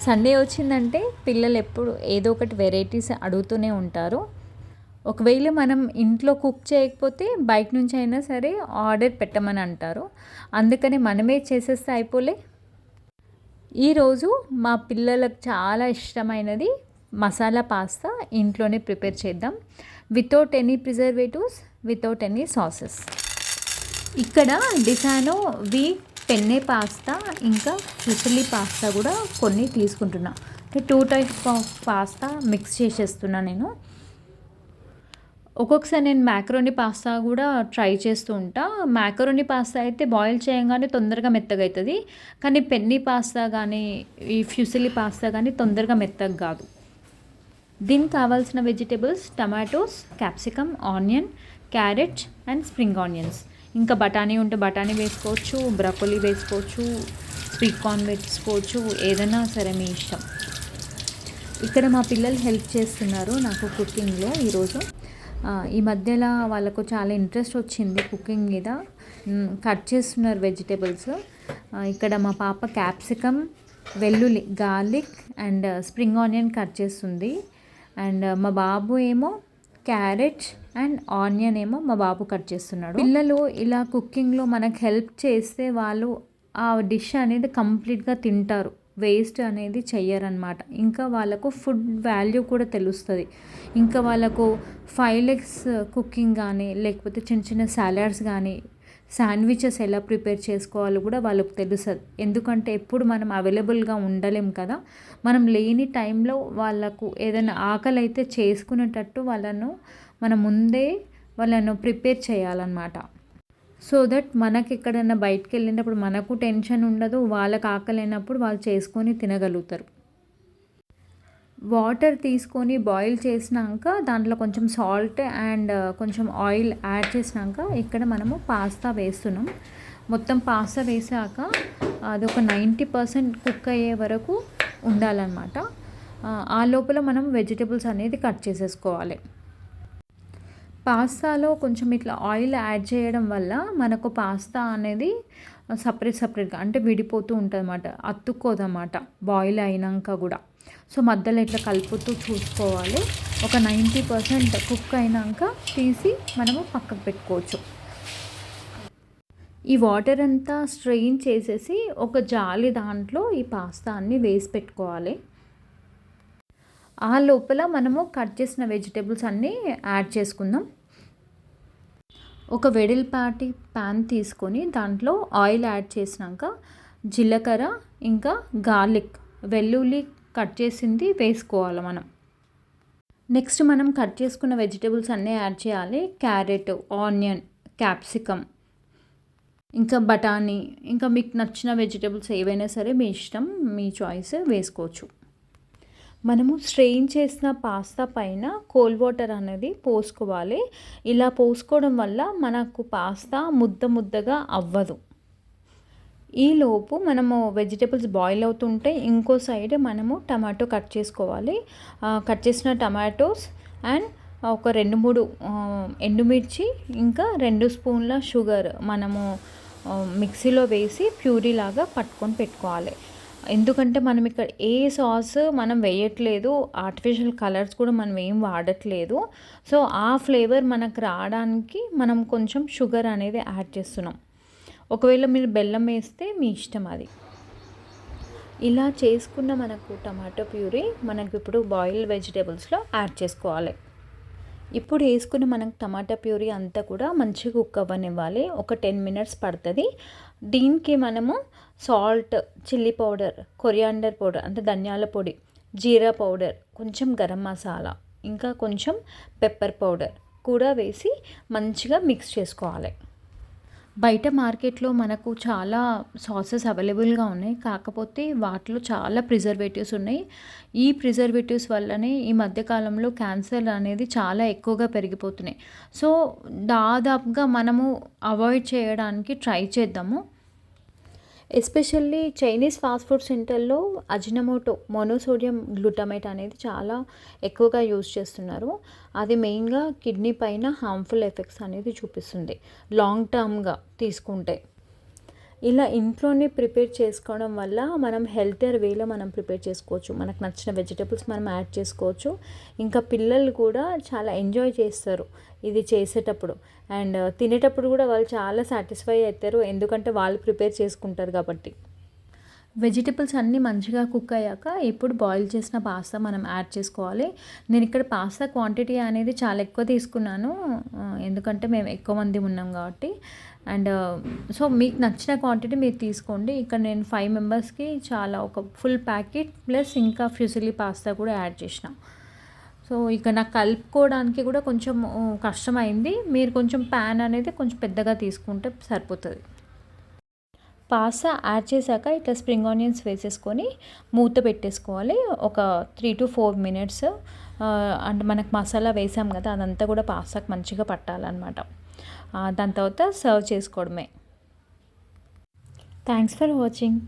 Sunday వచ్చిందంటే పిల్లలు ఎప్పుడు ఏదో ఒకటి వెరైటీస్ అడుగుతూనే ఉంటారు. ఒకవేళ మనం ఇంట్లో కుక్ చేయకపోతే బయట నుంచి అయినా సరే ఆర్డర్ పెట్టమని అంటారు. అందుకని మనమే చేసేస్తే అయిపోలే. ఈరోజు మా పిల్లలకు చాలా ఇష్టమైనది మసాలా పాస్తా ఇంట్లోనే ప్రిపేర్ చేద్దాం. Without any preservatives, without any sauces. ఇక్కడ డిసానో వీట్ పెన్నే పాస్తా ఇంకా ఫుసిలి పాస్తా కూడా కొన్ని తీసుకుంటున్నా. అంటే 2 టైప్స్ ఆఫ్ పాస్తా మిక్స్ చేసేస్తున్నా నేను. ఒక్కొక్కసారి నేను మ్యాకరోని పాస్తా కూడా ట్రై చేస్తూ ఉంటా. మ్యాకరోని పాస్తా అయితే బాయిల్ చేయంగానే తొందరగా మెత్తగా అవుతుంది. కానీ పెన్నీ పాస్తా కానీ ఈ ఫ్యూసిలి పాస్తా కానీ తొందరగా మెత్తగా కాదు. దీనికి కావాల్సిన vegetables tomatoes, capsicum, onion, carrot and spring onions. ఇంకా బఠానీ ఉంటే బఠానీ వేసుకోవచ్చు, బ్రొకోలీ వేసుకోవచ్చు, స్వీట్ కార్న్ వేసుకోవచ్చు, ఏదైనా సరే మీ ఇష్టం. ఇక్కడ మా పిల్లలు హెల్ప్ చేస్తున్నారు నాకు కుకింగ్లో ఈరోజు. ఈ మధ్యలో వాళ్ళకు చాలా ఇంట్రెస్ట్ వచ్చింది కుకింగ్ మీద. కట్ చేస్తున్నారు వెజిటేబుల్స్. ఇక్కడ మా పాప క్యాప్సికమ్, వెల్లుల్లి, garlic and spring onion cut చేస్తుంది. అండ్ మా బాబు ఏమో క్యారెట్ అండ్ ఆనియన్ ఏమో మా బాబు కట్ చేస్తున్నాడు. పిల్లలు ఇలా కుకింగ్లో మనకు హెల్ప్ చేస్తే వాళ్ళు ఆ డిష్ అనేది కంప్లీట్గా తింటారు. వేస్ట్ అనేది చెయ్యరనమాట. ఇంకా వాళ్ళకు ఫుడ్ వాల్యూ కూడా తెలుస్తుంది. ఇంకా వాళ్ళకు 5 legs కుకింగ్ కానీ లేకపోతే చిన్న చిన్న సాలడ్స్ కానీ శాండ్విచెస్ ఎలా ప్రిపేర్ చేసుకోవాలో కూడా వాళ్ళకు తెలుస్తుంది. ఎందుకంటే ఎప్పుడు మనం అవైలబుల్గా ఉండలేం కదా. మనం లేని టైంలో వాళ్ళకు ఏదైనా ఆకలి అయితే చేసుకునేటట్టు మనం ముందే వాళ్ళను ప్రిపేర్ చేయాలన్నమాట. సో దట్ మనకి ఎక్కడైనా బయటకు వెళ్ళినప్పుడు మనకు టెన్షన్ ఉండదు. వాళ్ళకి ఆకలినప్పుడు వాళ్ళు చేసుకొని తినగలుగుతారు. వాటర్ తీసుకొని బాయిల్ చేసినాక దాంట్లో కొంచెం సాల్ట్ అండ్ కొంచెం ఆయిల్ యాడ్ చేసినాక ఇక్కడ మనము పాస్తా వేస్తున్నాం. మొత్తం పాస్తా వేసాక అది ఒక 90% కుక్ అయ్యే వరకు ఉండాలన్నమాట. ఆ లోపల మనం వెజిటేబుల్స్ అనేది కట్ చేసేసుకోవాలి. పాస్తాలో కొంచెం ఇట్లా ఆయిల్ యాడ్ చేయడం వల్ల మనకు పాస్తా అనేది సపరేట్గా అంటే విడిపోతూ ఉంటుంది అన్నమాట, అతుక్కోదన్నమాట బాయిల్ అయినాక కూడా. సో మధ్యలో ఇట్లా కలుపుతూ చూసుకోవాలి. ఒక 90% కుక్ అయినాక తీసి మనము పక్కకు పెట్టుకోవచ్చు. ఈ వాటర్ అంతా స్ట్రెయిన్ చేసేసి ఒక జాలి దాంట్లో ఈ పాస్తా అన్ని వేసి పెట్టుకోవాలి. ఆ లోపల మనము కట్ చేసిన వెజిటేబుల్స్ అన్నీ యాడ్ చేసుకుందాం. ఒక వెడల్పాటి ప్యాన్ తీసుకొని దాంట్లో ఆయిల్ యాడ్ చేసినాక జీలకర్ర ఇంకా గార్లిక్, వెల్లుల్లి కట్ చేసింది వేసుకోవాలి మనం. నెక్స్ట్ మనం కట్ చేసుకున్న వెజిటేబుల్స్ అన్నీ యాడ్ చేయాలి. క్యారెట్, ఆనియన్, క్యాప్సికమ్, ఇంకా బఠానీ, ఇంకా మీకు నచ్చిన వెజిటేబుల్స్ ఏవైనా సరే మీ ఇష్టం, మీ చాయిస్ వేసుకోవచ్చు. మనము స్ట్రెయిన్ చేసిన పాస్తా పైన కోల్డ్ వాటర్ అనేది పోసుకోవాలి. ఇలా పోసుకోవడం వల్ల మనకు పాస్తా ముద్దగా అవ్వదు. ఈలోపు మనము వెజిటేబుల్స్ బాయిల్ అవుతుంటే ఇంకో సైడ్ మనము టమాటో కట్ చేసుకోవాలి. కట్ చేసిన టమాటోస్ అండ్ ఒక 2-3 ఎండుమిర్చి ఇంకా 2 స్పూన్ల షుగర్ మనము మిక్సీలో వేసి ప్యూరీ లాగా పట్టుకొని పెట్టుకోవాలి. ఎందుకంటే మనం ఇక్కడ ఏ సాస్ మనం వేయట్లేదు, ఆర్టిఫిషియల్ కలర్స్ కూడా మనం ఏం వాడట్లేదు. సో ఆ ఫ్లేవర్ మనకు రావడానికి మనం కొంచెం షుగర్ అనేది యాడ్ చేస్తున్నాం. ఒకవేళ మీరు బెల్లం వేస్తే మీ ఇష్టం అది. ఇలా చేసుకున్న మనకు టమాటో ప్యూరీ మనకు ఇప్పుడు బాయిల్ వెజిటేబుల్స్లో యాడ్ చేసుకోవాలి. ఇప్పుడు వేసుకుని మనకు టమాటా ప్యూరీ అంతా కూడా మంచిగా కుక్ అవ్వనివ్వాలి. ఒక 10 minutes పడుతుంది. దీనికి మనము salt, chilli powder, coriander powder అంటే ధనియాల పొడి, జీరా పౌడర్, కొంచెం గరం మసాలా, ఇంకా కొంచెం పెప్పర్ పౌడర్ కూడా వేసి మంచిగా మిక్స్ చేసుకోవాలి. బయట మార్కెట్లో మనకు చాలా సాసెస్ అవైలబుల్గా ఉన్నాయి. కాకపోతే వాటిలో చాలా ప్రిజర్వేటివ్స్ ఉన్నాయి. ఈ ప్రిజర్వేటివ్స్ వల్లనే ఈ మధ్యకాలంలో క్యాన్సర్ అనేది చాలా ఎక్కువగా పెరిగిపోతున్నాయి. సో దాదాపుగా మనము అవాయిడ్ చేయడానికి ట్రై చేద్దాము. ఎస్పెషల్లీ చైనీస్ ఫాస్ట్ ఫుడ్ సెంటర్లో అజినమోటో, మోనోసోడియం గ్లూటమేట్ అనేది చాలా ఎక్కువగా యూజ్ చేస్తున్నారు. అది మెయిన్గా కిడ్నీ పైన హార్మ్ఫుల్ ఎఫెక్ట్స్ అనేది చూపిస్తుంది లాంగ్ టర్మ్గా తీసుకుంటే. ఇలా ఇంట్లోనే ప్రిపేర్ చేసుకోవడం వల్ల మనం హెల్తియర్ వేలో మనం ప్రిపేర్ చేసుకోవచ్చు. మనకు నచ్చిన వెజిటబుల్స్ మనం యాడ్ చేసుకోవచ్చు. ఇంకా పిల్లలు కూడా చాలా ఎంజాయ్ చేస్తారు ఇది చేసేటప్పుడు. అండ్ తినేటప్పుడు కూడా వాళ్ళు చాలా సాటిస్ఫై అవుతారు, ఎందుకంటే వాళ్ళు ప్రిపేర్ చేసుకుంటారు కాబట్టి. వెజిటబుల్స్ అన్నీ మంచిగా కుక్ అయ్యాక ఇప్పుడు బాయిల్ చేసిన పాస్తా మనం యాడ్ చేసుకోవాలి. నేను ఇక్కడ పాస్తా క్వాంటిటీ అనేది చాలా ఎక్కువ తీసుకున్నాను, ఎందుకంటే మేము ఎక్కువ మంది ఉన్నాం కాబట్టి. అండ్ సో మీకు నచ్చిన క్వాంటిటీ మీరు తీసుకోండి. ఇక్కడ నేను 5 మెంబర్స్కి చాలా ఒక ఫుల్ ప్యాకెట్ ప్లస్ ఇంకా ఫ్యూసిలీ పాస్తా కూడా యాడ్ చేసిన. సో ఇక నాకు కలుపుకోవడానికి కూడా కొంచెం కష్టమైంది. మీరు కొంచెం ప్యాన్ అనేది కొంచెం పెద్దగా తీసుకుంటే సరిపోతుంది. పాస్తా యాడ్ చేశాక ఇట్లా స్ప్రింగ్ ఆనియన్స్ వేసేసుకొని మూత పెట్టేసుకోవాలి ఒక 3 to 4 మినిట్స్. అంటే మనకు మసాలా వేసాం కదా, అదంతా కూడా పాస్తాకి మంచిగా పట్టాలన్నమాట. దాని తర్వాత సర్వ్ చేసుకోవడమే. Thanks for watching.